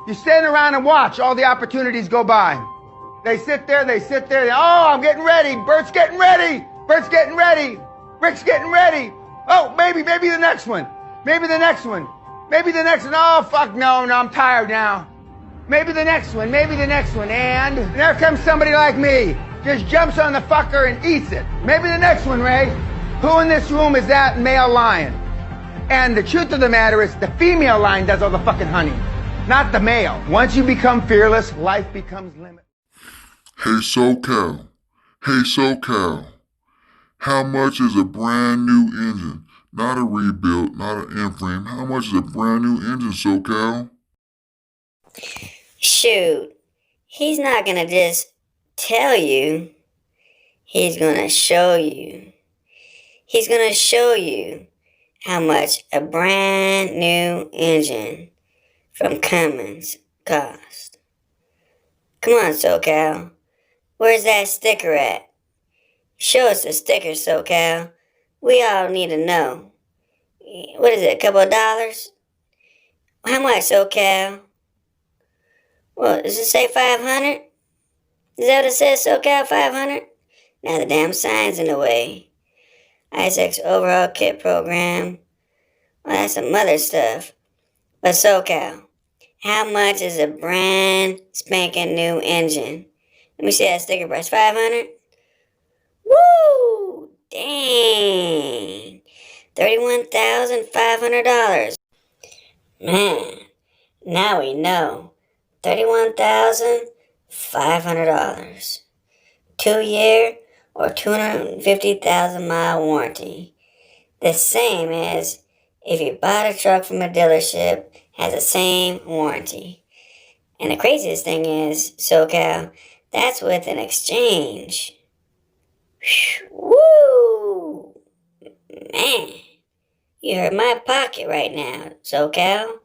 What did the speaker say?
You stand around and watch all the opportunities go by. They sit there, oh, I'm getting ready, Bert's getting ready, Rick's getting ready. Oh, maybe the next one. Maybe the next one. Oh, fuck, no, I'm tired now. Maybe the next one, and there comes somebody like me. Just jumps on the fucker and eats it. Maybe the next one, Ray. Who in this room is that male lion? And the truth of the matter is the female lion does all the fucking hunting, not the male. Once you become fearless, life becomes limitless. Hey SoCal, how much is a brand new engine? Not a rebuild, not an in-frame. How much is a brand new engine, SoCal? Shoot, he's not gonna just tell you. He's gonna show you. He's gonna show you how much a brand new engine from Cummins cost. Come on, SoCal. Where's that sticker at? Show us the sticker, SoCal. We all need to know. What is it, a couple of dollars? How much, SoCal? Well, does it say 500? Is that what it says, SoCal, 500? Now the damn sign's in the way. Isaac's overhaul kit program. Well, that's some other stuff. But SoCal, how much is a brand spanking new engine? Let me see that sticker price. 500? Woo! Dang! $31,500. Man, now we know. $31,500. 2-year or 250,000 mile warranty. The same as if you bought a truck from a dealership, has the same warranty. And the craziest thing is, SoCal, that's with an exchange. Woo! Man, you hurt my pocket right now, SoCal.